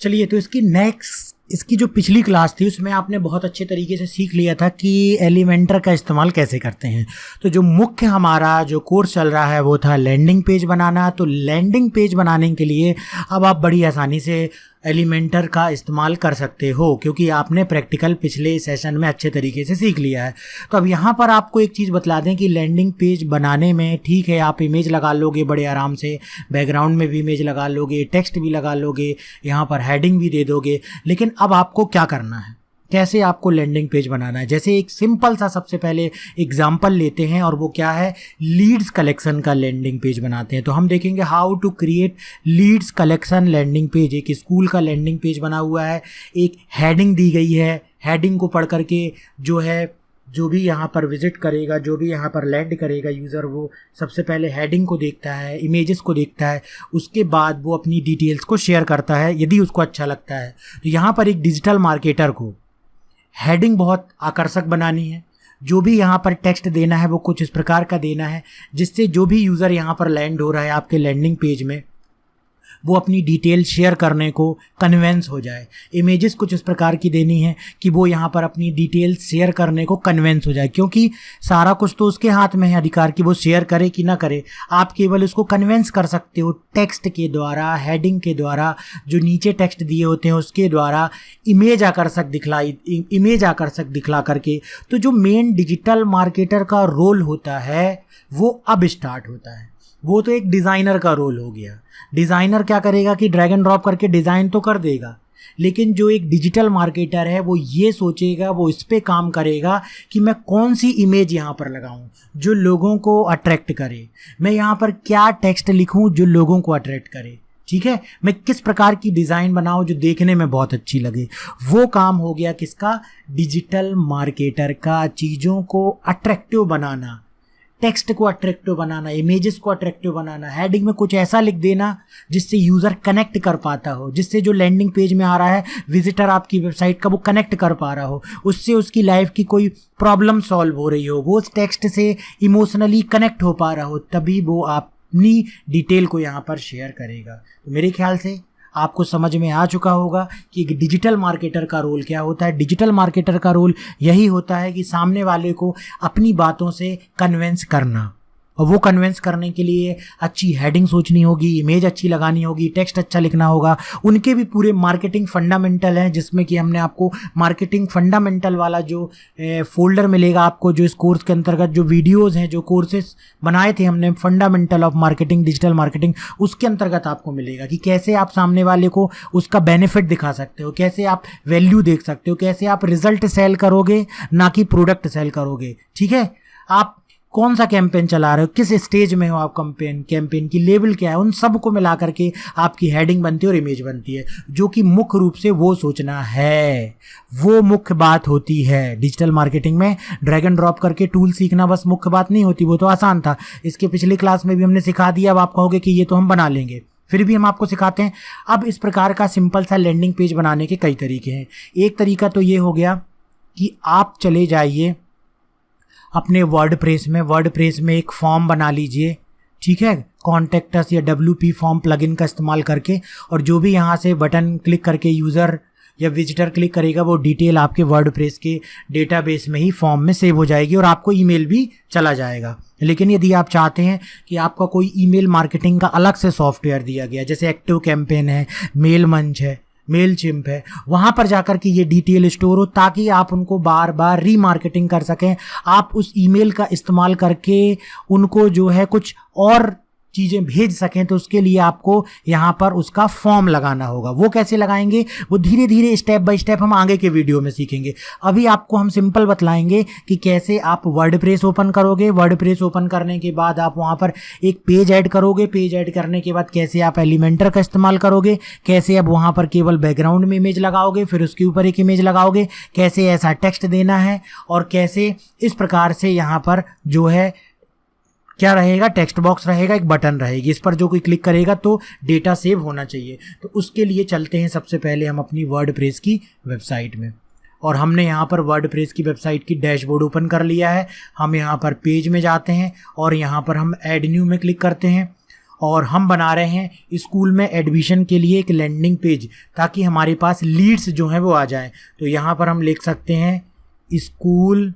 चलिए, तो इसकी जो पिछली क्लास थी उसमें आपने बहुत अच्छे तरीके से सीख लिया था कि एलिमेंटर का इस्तेमाल कैसे करते हैं। तो जो मुख्य हमारा जो कोर्स चल रहा है वो था लैंडिंग पेज बनाना। तो लैंडिंग पेज बनाने के लिए अब आप बड़ी आसानी से एलिमेंटर का इस्तेमाल कर सकते हो, क्योंकि आपने प्रैक्टिकल पिछले सेशन में अच्छे तरीके से सीख लिया है। तो अब यहाँ पर आपको एक चीज़ बतला दें कि लैंडिंग पेज बनाने में ठीक है आप इमेज लगा लोगे बड़े आराम से, बैकग्राउंड में भी इमेज लगा लोगे, टेक्स्ट भी लगा लोगे, यहाँ पर हेडिंग भी दे दोगे, लेकिन अब आपको क्या करना है, कैसे आपको लैंडिंग पेज बनाना है। जैसे एक सिंपल सा सबसे पहले एग्जांपल लेते हैं, और वो क्या है, लीड्स कलेक्शन का लैंडिंग पेज बनाते हैं। तो हम देखेंगे how to create leads collection landing page. एक स्कूल का लैंडिंग पेज बना हुआ है, एक हेडिंग दी गई है, हेडिंग को पढ़ करके जो भी यहाँ पर विजिट करेगा, जो भी यहाँ पर लैंड करेगा यूज़र, वो सबसे पहले हेडिंग को देखता है, इमेजेस को देखता है, उसके बाद वो अपनी डिटेल्स को शेयर करता है यदि उसको अच्छा लगता है। तो यहाँ पर एक डिजिटल मार्केटर को हेडिंग बहुत आकर्षक बनानी है, जो भी यहाँ पर टेक्स्ट देना है वो कुछ इस प्रकार का देना है जिससे जो भी यूज़र यहाँ पर लैंड हो रहा है आपके लैंडिंग पेज में वो अपनी डिटेल शेयर करने को कन्वेंस हो जाए। इमेजेस कुछ इस प्रकार की देनी है कि वो यहाँ पर अपनी डिटेल शेयर करने को कन्वेंस हो जाए, क्योंकि सारा कुछ तो उसके हाथ में है अधिकार कि वो शेयर करे कि ना करे। आप केवल उसको कन्वेंस कर सकते हो टेक्स्ट के द्वारा, हेडिंग के द्वारा, जो नीचे टेक्स्ट दिए होते हैं उसके द्वारा, इमेज आकर्षक दिखला करके। तो जो मेन डिजिटल मार्केटर का रोल होता है वो अब स्टार्ट होता है। वो तो एक डिज़ाइनर का रोल हो गया। डिज़ाइनर क्या करेगा कि ड्रैग एंड ड्रॉप करके डिज़ाइन तो कर देगा, लेकिन जो एक डिजिटल मार्केटर है वो ये सोचेगा, वो इस पे काम करेगा कि मैं कौन सी इमेज यहाँ पर लगाऊं जो लोगों को अट्रैक्ट करे, मैं यहाँ पर क्या टेक्स्ट लिखूं जो लोगों को अट्रैक्ट करे, ठीक है, मैं किस प्रकार की डिज़ाइन बनाऊं जो देखने में बहुत अच्छी लगे। वो काम हो गया किसका, डिजिटल मार्केटर का। चीज़ों को अट्रैक्टिव बनाना, टेक्स्ट को अट्रैक्टिव बनाना, इमेजेस को अट्रैक्टिव बनाना, हेडिंग में कुछ ऐसा लिख देना जिससे यूज़र कनेक्ट कर पाता हो, जिससे जो लैंडिंग पेज में आ रहा है विजिटर आपकी वेबसाइट का वो कनेक्ट कर पा रहा हो, उससे उसकी लाइफ की कोई प्रॉब्लम सॉल्व हो रही हो, वो उस टेक्स्ट से इमोशनली कनेक्ट हो पा रहा हो, तभी वो अपनी डिटेल को यहाँ पर शेयर करेगा। तो मेरे ख्याल से आपको समझ में आ चुका होगा कि एक डिजिटल मार्केटर का रोल क्या होता है। डिजिटल मार्केटर का रोल यही होता है कि सामने वाले को अपनी बातों से कन्विंस करना, और वो कन्विंस करने के लिए अच्छी हेडिंग सोचनी होगी, इमेज अच्छी लगानी होगी, टेक्स्ट अच्छा लिखना होगा। उनके भी पूरे मार्केटिंग फंडामेंटल हैं, जिसमें कि हमने आपको मार्केटिंग फंडामेंटल वाला जो फोल्डर मिलेगा आपको, जो इस कोर्स के अंतर्गत जो वीडियोज़ हैं, जो कोर्सेस बनाए थे हमने fundamental of marketing, digital marketing, उसके अंतर्गत आपको मिलेगा कि कैसे आप सामने वाले को उसका बेनिफिट दिखा सकते हो, कैसे आप वैल्यू देख सकते हो, कैसे आप रिजल्ट सेल करोगे ना कि प्रोडक्ट सेल करोगे। ठीक है, आप कौन सा कैंपेन चला रहे हो, किस स्टेज में हो आप, कैंपेन की लेवल क्या है, उन सब को मिला करके आपकी हेडिंग बनती है और इमेज बनती है, जो कि मुख्य रूप से वो सोचना है, वो मुख्य बात होती है। डिजिटल मार्केटिंग में ड्रैग एंड ड्रॉप करके टूल सीखना बस मुख्य बात नहीं होती, वो तो आसान था, इसके पिछली क्लास में भी हमने सिखा दिया। अब आप कहोगे कि ये तो हम बना लेंगे, फिर भी हम आपको सिखाते हैं। अब इस प्रकार का सिंपल सा लैंडिंग पेज बनाने के कई तरीके हैं। एक तरीका तो ये हो गया कि आप चले जाइए अपने वर्डप्रेस में एक फॉर्म बना लीजिए, ठीक है, कॉन्टैक्ट अस या WP फॉर्म प्लगइन का इस्तेमाल करके, और जो भी यहाँ से बटन क्लिक करके यूज़र या विजिटर क्लिक करेगा वो डिटेल आपके वर्डप्रेस के डेटाबेस में ही फॉर्म में सेव हो जाएगी और आपको ईमेल भी चला जाएगा। लेकिन यदि आप चाहते हैं कि आपका कोई ईमेल मार्केटिंग का अलग से सॉफ्टवेयर दिया गया, जैसे एक्टिव कैंपेन है, मेल मंच है, मेलचिम्प है, वहाँ पर जाकर के ये डिटेल स्टोर हो ताकि आप उनको बार बार रीमार्केटिंग कर सकें। आप उस ईमेल का इस्तेमाल करके उनको जो है कुछ और चीज़ें भेज सकें, तो उसके लिए आपको यहाँ पर उसका फॉर्म लगाना होगा। वो कैसे लगाएंगे, वो धीरे धीरे स्टेप बाय स्टेप हम आगे के वीडियो में सीखेंगे। अभी आपको हम सिंपल बतलाएंगे कि कैसे आप वर्डप्रेस ओपन करोगे, वर्डप्रेस ओपन करने के बाद आप वहाँ पर एक पेज ऐड करोगे, पेज ऐड करने के बाद कैसे आप एलिमेंटर का इस्तेमाल करोगे, कैसे अब वहाँ पर केवल बैकग्राउंड में इमेज लगाओगे, फिर उसके ऊपर एक इमेज लगाओगे, कैसे ऐसा टेक्स्ट देना है, और कैसे इस प्रकार से यहाँ पर जो है क्या रहेगा, टेक्स्ट बॉक्स रहेगा, एक बटन रहेगी, इस पर जो कोई क्लिक करेगा तो डेटा सेव होना चाहिए। तो उसके लिए चलते हैं सबसे पहले हम अपनी वर्डप्रेस की वेबसाइट में, और हमने यहाँ पर वर्डप्रेस की वेबसाइट की डैशबोर्ड ओपन कर लिया है। हम यहाँ पर पेज में जाते हैं और यहाँ पर हम ऐड न्यू में क्लिक करते हैं, और हम बना रहे हैं स्कूल में एडमिशन के लिए एक लैंडिंग पेज, ताकि हमारे पास लीड्स जो हैं वो आ जाएं। तो यहाँ पर हम लिख सकते हैं स्कूल,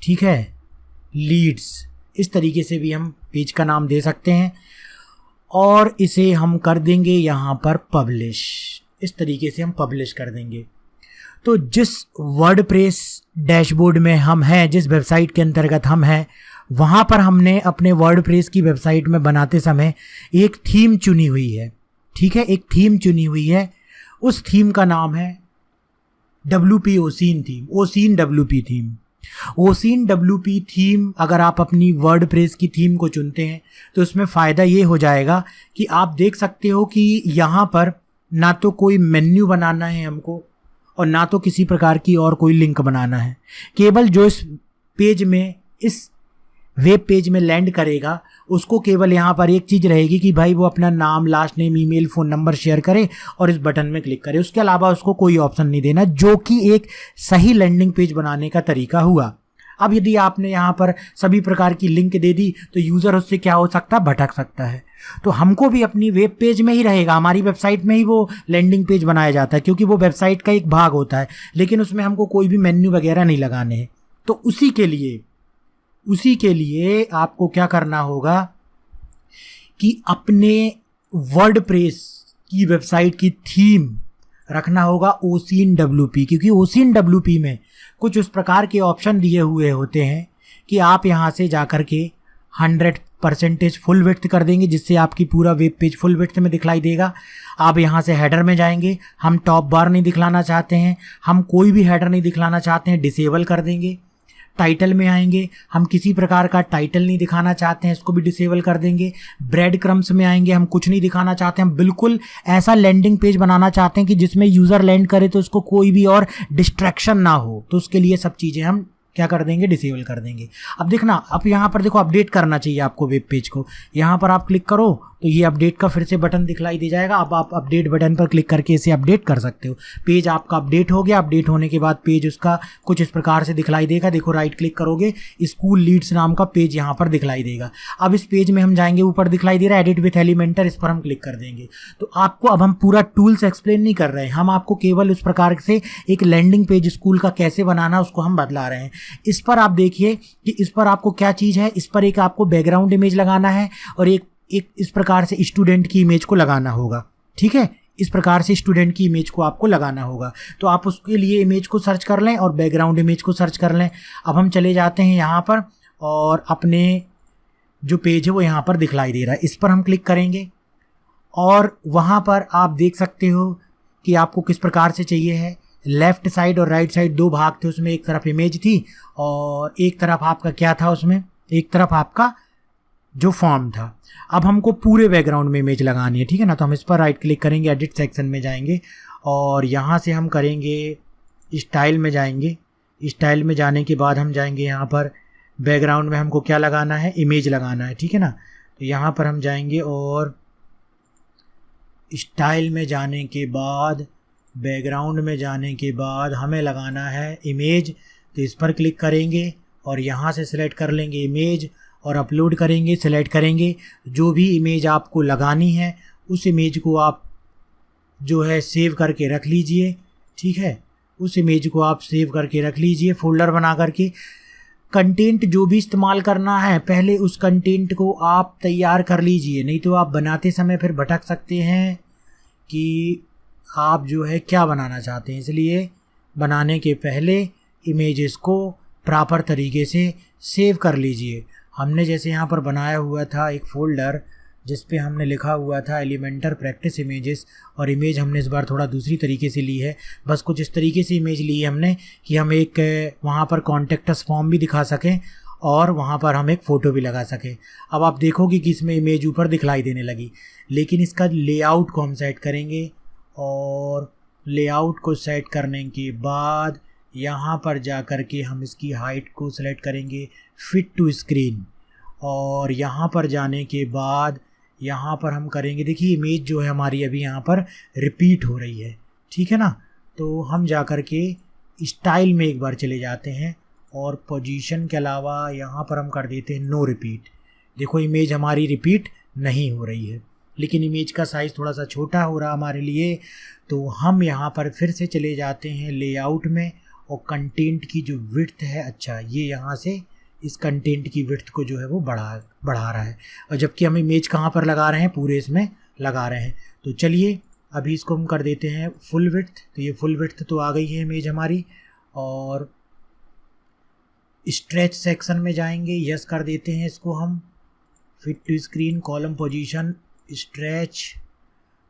ठीक है, लीड्स, इस तरीके से भी हम पेज का नाम दे सकते हैं। और इसे हम कर देंगे यहाँ पर पब्लिश, इस तरीके से हम पब्लिश कर देंगे। तो जिस वर्डप्रेस डैशबोर्ड में हम हैं, जिस वेबसाइट के अंतर्गत हम हैं, वहाँ पर हमने अपने वर्डप्रेस की वेबसाइट में बनाते समय एक थीम चुनी हुई है, ठीक है, एक थीम चुनी हुई है। उस थीम का नाम है WP Ocean theme, Ocean WP theme. Ocean WP theme अगर आप अपनी वर्डप्रेस की थीम को चुनते हैं तो उसमें फ़ायदा ये हो जाएगा कि आप देख सकते हो कि यहाँ पर ना तो कोई मेन्यू बनाना है हमको और ना तो किसी प्रकार की और कोई लिंक बनाना है। केवल जो इस पेज में, इस वेब पेज में लैंड करेगा, उसको केवल यहाँ पर एक चीज़ रहेगी कि भाई वो अपना नाम, last name, email, phone number share करे और इस बटन में क्लिक करे। उसके अलावा उसको कोई ऑप्शन नहीं देना, जो कि एक सही लैंडिंग पेज बनाने का तरीका हुआ। अब यदि आपने यहाँ पर सभी प्रकार की लिंक दे दी तो यूज़र उससे क्या हो सकता है, भटक सकता है। तो हमको भी अपनी वेब पेज में ही रहेगा, हमारी वेबसाइट में ही वो लैंडिंग पेज बनाया जाता है, क्योंकि वो वेबसाइट का एक भाग होता है, लेकिन उसमें हमको कोई भी मेन्यू वगैरह नहीं लगाने हैं। तो उसी के लिए आपको क्या करना होगा कि अपने वर्डप्रेस की वेबसाइट की थीम रखना होगा ओसिन WP, क्योंकि ओसिन WP में कुछ उस प्रकार के ऑप्शन दिए हुए होते हैं कि आप यहाँ से जाकर के 100% फुल विड्थ कर देंगे, जिससे आपकी पूरा वेब पेज फुल विड्थ में दिखलाई देगा। आप यहाँ से हेडर में जाएंगे, हम टॉप बार नहीं दिखलाना चाहते हैं, हम कोई भी हेडर नहीं दिखलाना चाहते हैं, डिसेबल कर देंगे। टाइटल में आएंगे, हम किसी प्रकार का टाइटल नहीं दिखाना चाहते हैं, इसको भी डिसेबल कर देंगे। ब्रेड क्रम्स में आएंगे, हम कुछ नहीं दिखाना चाहते, हम बिल्कुल ऐसा लैंडिंग पेज बनाना चाहते हैं कि जिसमें यूज़र लैंड करे तो उसको कोई भी और डिस्ट्रैक्शन ना हो। तो उसके लिए सब चीज़ें हम क्या कर देंगे, डिसेबल कर देंगे। अब देखना, अब यहाँ पर देखो अपडेट करना चाहिए आपको वेब पेज को। यहाँ पर आप क्लिक करो तो ये अपडेट का फिर से बटन दिखलाई दे जाएगा। अब आप अपडेट बटन पर क्लिक करके इसे अपडेट कर सकते हो। पेज आपका अपडेट हो गया। अपडेट होने के बाद पेज उसका कुछ इस प्रकार से दिखलाई देगा। देखो राइट क्लिक करोगे, स्कूल लीड्स नाम का पेज यहाँ पर दिखलाई देगा। अब इस पेज में हम जाएंगे, ऊपर दिखलाई दे रहा है एडिट विथ एलिमेंटर, इस पर हम क्लिक कर देंगे। तो आपको, अब हम पूरा टूल्स एक्सप्लेन नहीं कर रहे हैं, हम आपको केवल उस प्रकार से एक लैंडिंग पेज स्कूल का कैसे बनाना उसको हम बतला रहे हैं। इस पर आप देखिए कि इस पर आपको क्या चीज़ है, इस पर एक आपको बैकग्राउंड इमेज लगाना है और एक इस प्रकार से स्टूडेंट की इमेज को लगाना होगा। ठीक है, इस प्रकार से स्टूडेंट की इमेज को आपको लगाना होगा। तो आप उसके लिए इमेज को सर्च कर लें और बैकग्राउंड इमेज को सर्च कर लें। अब हम चले जाते हैं यहाँ पर और अपने जो पेज है वो यहाँ पर दिखलाई दे रहा है, इस पर हम क्लिक करेंगे और वहाँ पर आप देख सकते हो कि आपको किस प्रकार से चाहिए है। लेफ़्ट साइड और राइट साइड दो भाग थे, उसमें एक तरफ इमेज थी और एक तरफ आपका क्या था, उसमें एक तरफ आपका जो फॉर्म था। अब हमको पूरे बैकग्राउंड में इमेज लगानी है, ठीक है ना। तो हम इस पर राइट क्लिक करेंगे, एडिट सेक्शन में जाएंगे और यहाँ से हम करेंगे स्टाइल में जाएंगे। स्टाइल में जाने के बाद हम जाएंगे यहाँ पर बैकग्राउंड में हमको क्या लगाना है, इमेज लगाना है, ठीक है ना। तो यहाँ पर हम जाएंगे और स्टाइल में जाने के बाद, बैकग्राउंड में जाने के बाद हमें लगाना है इमेज। तो इस पर क्लिक करेंगे और यहाँ से सिलेक्ट कर लेंगे इमेज और अपलोड करेंगे, सिलेक्ट करेंगे। जो भी इमेज आपको लगानी है उस इमेज को आप जो है सेव करके रख लीजिए, ठीक है। उस इमेज को आप सेव करके रख लीजिए फोल्डर बना करके। कंटेंट जो भी इस्तेमाल करना है पहले उस कंटेंट को आप तैयार कर लीजिए, नहीं तो आप बनाते समय फिर भटक सकते हैं कि आप जो है क्या बनाना चाहते हैं। इसलिए बनाने के पहले इमेजेस को प्रॉपर तरीके से सेव कर लीजिए। हमने जैसे यहाँ पर बनाया हुआ था एक फ़ोल्डर जिस पे हमने लिखा हुआ था एलिमेंटर प्रैक्टिस इमेजेस, और इमेज हमने इस बार थोड़ा दूसरी तरीके से ली है। बस कुछ इस तरीके से इमेज ली है हमने कि हम एक वहाँ पर कॉन्टेक्ट अस फॉर्म भी दिखा सकें और वहाँ पर हम एक फ़ोटो भी लगा सकें। अब आप देखोगे कि इसमें इमेज ऊपर दिखलाई देने लगी, लेकिन इसका लेआउट को हम सेट करेंगे और लेआउट को सेट करने के बाद यहाँ पर जा कर के हम इसकी हाइट को सेलेक्ट करेंगे फिट टू स्क्रीन, और यहाँ पर जाने के बाद यहाँ पर हम करेंगे, देखिए इमेज जो है हमारी अभी यहाँ पर रिपीट हो रही है, ठीक है ना। तो हम जा कर के स्टाइल में एक बार चले जाते हैं और पोजीशन के अलावा यहाँ पर हम कर देते हैं नो रिपीट, देखो इमेज हमारी रिपीट नहीं हो रही है, लेकिन इमेज का साइज़ थोड़ा सा छोटा हो रहा हमारे लिए। तो हम यहाँ पर फिर से चले जाते हैं लेआउट में, और कंटेंट की जो विड्थ है, अच्छा ये यहाँ से इस कंटेंट की विड्थ को जो है वो बढ़ा रहा है, और जबकि हम इमेज कहाँ पर लगा रहे हैं, पूरे इसमें लगा रहे हैं। तो चलिए अभी इसको हम कर देते हैं फुल विड्थ। तो ये फुल विड्थ तो आ गई है इमेज हमारी, और स्ट्रेच सेक्शन में जाएंगे, यस कर देते हैं इसको हम, fit to screen, column position, stretch.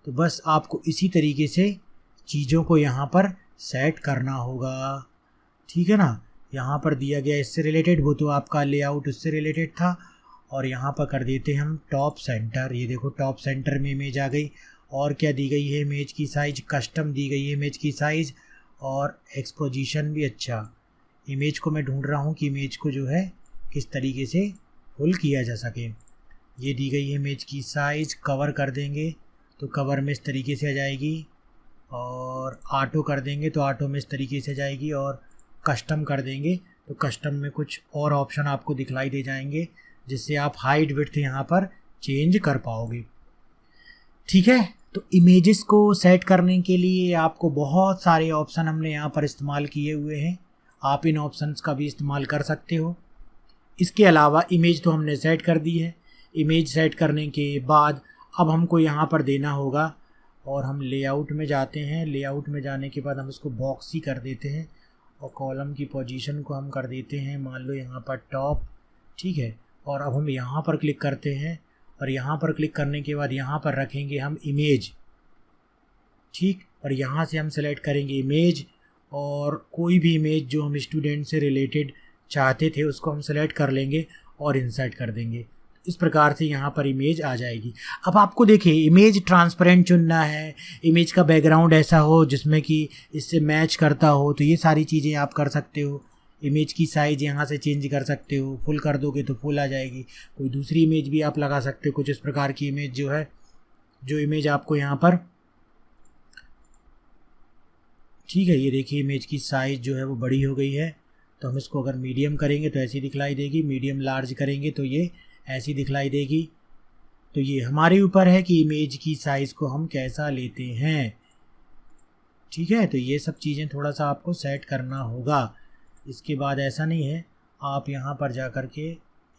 तो बस आपको इसी तरीके से चीज़ों को यहाँ पर सेट करना होगा, ठीक है ना। यहाँ पर दिया गया इससे रिलेटेड, वो तो आपका लेआउट उससे रिलेटेड था, और यहाँ पर कर देते हैं हम टॉप सेंटर। ये देखो टॉप सेंटर में इमेज आ गई। और क्या दी गई है, इमेज की साइज़ कस्टम दी गई है, इमेज की साइज़ और एक्सपोजिशन भी। अच्छा, इमेज को मैं ढूंढ रहा हूँ कि इमेज को जो है किस तरीके से फुल किया जा सके। ये दी गई है इमेज की साइज़, कवर कर देंगे तो कवर में इस तरीके से आ जाएगी, और ऑटो कर देंगे तो ऑटो में इस तरीके से जाएगी, और कस्टम कर देंगे तो कस्टम में कुछ और ऑप्शन आपको दिखलाई दे जाएंगे, जिससे आप हाइट विड्थ यहाँ पर चेंज कर पाओगे, ठीक है। तो इमेजेस को सेट करने के लिए आपको बहुत सारे ऑप्शन हमने यहाँ पर इस्तेमाल किए हुए हैं, आप इन ऑप्शंस का भी इस्तेमाल कर सकते हो। इसके अलावा इमेज तो हमने सेट कर दी है। इमेज सेट करने के बाद अब हमको यहाँ पर देना होगा, और हम लेआउट में जाते हैं। लेआउट में जाने के बाद हम इसको बॉक्स ही कर देते हैं, और कॉलम की पोजीशन को हम कर देते हैं मान लो यहाँ पर टॉप, ठीक है। और अब हम यहाँ पर क्लिक करते हैं, और यहाँ पर क्लिक करने के बाद यहाँ पर रखेंगे हम इमेज, ठीक। और यहाँ से हम सेलेक्ट करेंगे इमेज, और कोई भी इमेज जो हम स्टूडेंट से रिलेटेड चाहते थे उसको हम सेलेक्ट कर लेंगे और इंसर्ट कर देंगे। इस प्रकार से यहाँ पर इमेज आ जाएगी। अब आपको देखिए इमेज ट्रांसपेरेंट चुनना है, इमेज का बैकग्राउंड ऐसा हो जिसमें कि इससे मैच करता हो, तो ये सारी चीज़ें आप कर सकते हो। इमेज की साइज़ यहाँ से चेंज कर सकते हो, फुल कर दोगे तो फुल आ जाएगी। कोई दूसरी इमेज भी आप लगा सकते हो, कुछ इस प्रकार की इमेज जो है, जो इमेज आपको यहाँ पर, ठीक है। ये देखिए इमेज की साइज़ जो है वो बड़ी हो गई है, तो हम इसको अगर मीडियम करेंगे तो ऐसी दिखलाई देगी, मीडियम लार्ज करेंगे तो ये ऐसी दिखलाई देगी। तो ये हमारे ऊपर है कि इमेज की साइज़ को हम कैसा लेते हैं, ठीक है। तो ये सब चीज़ें थोड़ा सा आपको सेट करना होगा। इसके बाद ऐसा नहीं है, आप यहाँ पर जा कर के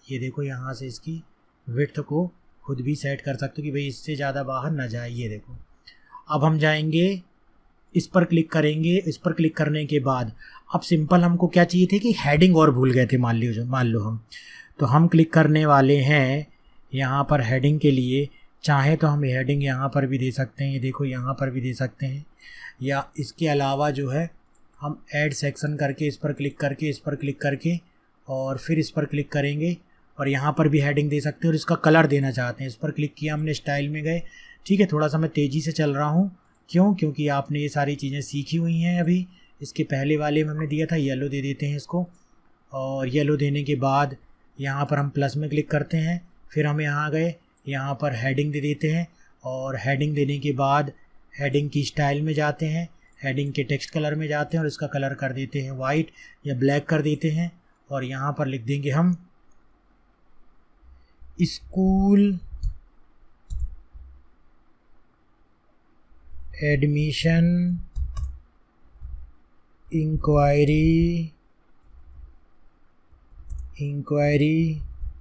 ये देखो यहाँ से इसकी विड्थ को खुद भी सेट कर सकते हो कि भाई इससे ज़्यादा बाहर ना जाए। ये देखो अब हम जाएंगे, इस पर क्लिक करेंगे। इस पर क्लिक करने के बाद अब सिंपल हमको क्या चाहिए थे कि हेडिंग और भूल गए थे, मान लो हम, तो हम क्लिक करने वाले हैं यहाँ पर हेडिंग के लिए। चाहे तो हम हेडिंग यहाँ पर भी दे सकते हैं, ये देखो यहाँ पर भी दे सकते हैं, या इसके अलावा जो है हम ऐड सेक्शन करके इस पर क्लिक करके, इस पर क्लिक करके और फिर इस पर क्लिक करेंगे, और यहाँ पर भी हेडिंग दे सकते हैं। और इसका कलर देना चाहते हैं, इस पर क्लिक किया हमने, स्टाइल में गए, ठीक है। थोड़ा सा मैं तेज़ी से चल रहा हूँ, क्योंकि आपने ये सारी चीज़ें सीखी हुई हैं अभी। इसके पहले वाले में हमने दिया था, येलो दे देते हैं इसको, और येलो देने के बाद यहाँ पर हम प्लस में क्लिक करते हैं, फिर हम यहाँ गए, यहाँ पर हेडिंग दे देते हैं, और हेडिंग देने के बाद हेडिंग की स्टाइल में जाते हैं, हेडिंग के टेक्स्ट कलर में जाते हैं और इसका कलर कर देते हैं वाइट या ब्लैक कर देते हैं, और यहाँ पर लिख देंगे हम स्कूल एडमिशन इंक्वायरी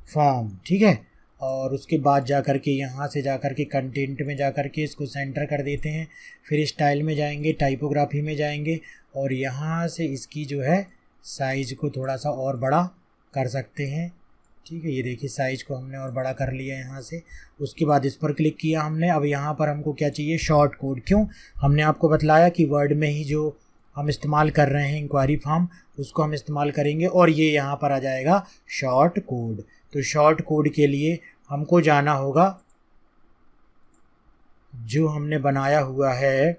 फॉर्म, ठीक है। और उसके बाद जा कर के यहाँ से जा कर के कंटेंट में जा कर के इसको सेंटर कर देते हैं, फिर स्टाइल में जाएंगे, टाइपोग्राफी में जाएंगे, और यहाँ से इसकी जो है साइज़ को थोड़ा सा और बड़ा कर सकते हैं, ठीक है। ये देखिए साइज़ को हमने और बड़ा कर लिया यहाँ से। उसके बाद इस पर क्लिक किया हमने। अब यहाँ पर हमको क्या चाहिए, शॉर्ट कोड। क्यों, हमने आपको बतलाया कि वर्ड में ही जो हम इस्तेमाल कर रहे हैं इंक्वायरी फॉर्म, उसको हम इस्तेमाल करेंगे, और ये यहाँ पर आ जाएगा शॉर्ट कोड। तो शॉर्ट कोड के लिए हमको जाना होगा जो हमने बनाया हुआ है,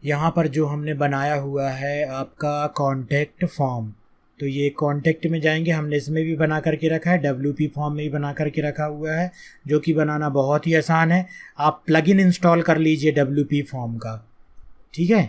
यहाँ पर जो हमने बनाया हुआ है आपका कॉन्टैक्ट फॉर्म। तो ये कॉन्टैक्ट में जाएंगे, हमने इसमें भी बना करके रखा है, WP फॉर्म में भी बना करके रखा हुआ है, जो कि बनाना बहुत ही आसान है। आप प्लगइन इंस्टॉल कर लीजिए WP फॉर्म का, ठीक है।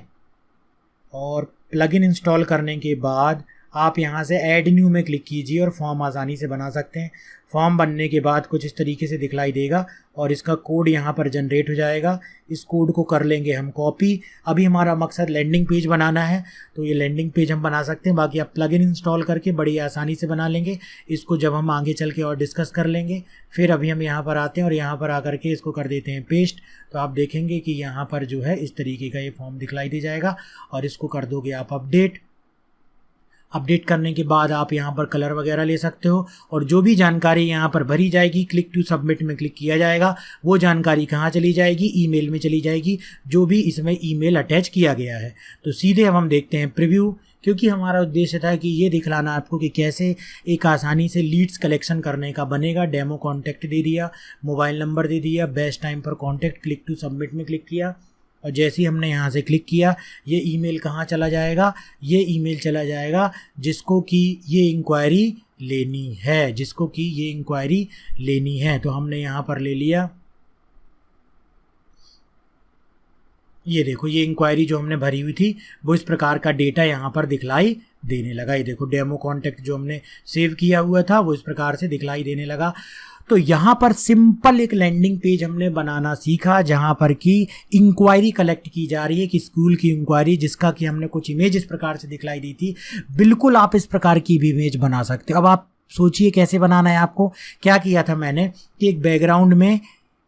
और प्लगइन इंस्टॉल करने के बाद आप यहाँ से ऐड न्यू में क्लिक कीजिए और फॉर्म आसानी से बना सकते हैं। फॉर्म बनने के बाद कुछ इस तरीके से दिखलाई देगा और इसका कोड यहाँ पर जनरेट हो जाएगा। इस कोड को कर लेंगे हम कॉपी। अभी हमारा मकसद लैंडिंग पेज बनाना है, तो ये लैंडिंग पेज हम बना सकते हैं। बाकी आप प्लगइन इंस्टॉल करके बड़ी आसानी से बना लेंगे। इसको जब हम आगे चल के और डिस्कस कर लेंगे। फिर अभी हम यहाँ पर आते हैं और यहाँ पर आकर के इसको कर देते हैं पेस्ट। तो आप देखेंगे कि यहाँ पर जो है इस तरीके का ये फॉर्म दिखलाई दे जाएगा और इसको कर दोगे आप अपडेट करने के बाद आप यहाँ पर कलर वगैरह ले सकते हो और जो भी जानकारी यहाँ पर भरी जाएगी क्लिक टू सबमिट में क्लिक किया जाएगा। वो जानकारी कहाँ चली जाएगी? ईमेल में चली जाएगी, जो भी इसमें ईमेल अटैच किया गया है। तो सीधे अब हम देखते हैं प्रीव्यू, क्योंकि हमारा उद्देश्य था कि ये दिखलाना आपको कि कैसे एक आसानी से लीड्स कलेक्शन करने का बनेगा। डेमो कॉन्टैक्ट दे दिया, मोबाइल नंबर दे दिया, best time for contact, click to submit में क्लिक किया और जैसे ही हमने यहाँ से क्लिक किया ये ईमेल कहाँ चला जाएगा? ये ईमेल चला जाएगा जिसको कि ये इंक्वायरी लेनी है। तो हमने यहाँ पर ले लिया, ये देखो ये इंक्वायरी जो हमने भरी हुई थी वो इस प्रकार का डेटा यहाँ पर दिखलाई देने लगा। ये देखो डेमो कॉन्टैक्ट जो हमने सेव किया हुआ था वो इस प्रकार से दिखलाई देने लगा। तो यहाँ पर सिंपल एक लैंडिंग पेज हमने बनाना सीखा जहाँ पर कि इंक्वायरी कलेक्ट की जा रही है कि स्कूल की इंक्वायरी, जिसका कि हमने कुछ इमेज इस प्रकार से दिखलाई दी थी। बिल्कुल आप इस प्रकार की भी इमेज बना सकते हो। अब आप सोचिए कैसे बनाना है आपको। क्या किया था मैंने कि एक बैकग्राउंड में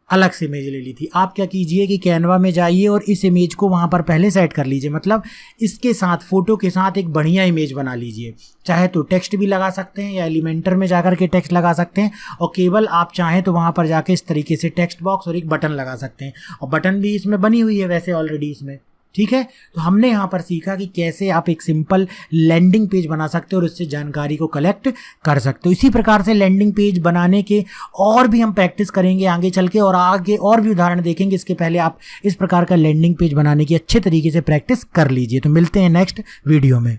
अलग से इमेज ले ली थी। आप क्या कीजिए कि कैनवा में जाइए और इस इमेज को वहाँ पर पहले सेट कर लीजिए, मतलब इसके साथ फ़ोटो के साथ एक बढ़िया इमेज बना लीजिए। चाहे तो टेक्स्ट भी लगा सकते हैं या एलिमेंटर में जाकर के टेक्स्ट लगा सकते हैं और केवल आप चाहें तो वहाँ पर जाके इस तरीके से टेक्स्ट बॉक्स और एक बटन लगा सकते हैं और बटन भी इसमें बनी हुई है वैसे ऑलरेडी इसमें, ठीक है। तो हमने यहाँ पर सीखा कि कैसे आप एक सिंपल लैंडिंग पेज बना सकते हो और उससे जानकारी को कलेक्ट कर सकते हो। इसी प्रकार से लैंडिंग पेज बनाने के और भी हम प्रैक्टिस करेंगे आगे चल के और आगे और भी उदाहरण देखेंगे। इसके पहले आप इस प्रकार का लैंडिंग पेज बनाने की अच्छे तरीके से प्रैक्टिस कर लीजिए। तो मिलते हैं नेक्स्ट वीडियो में।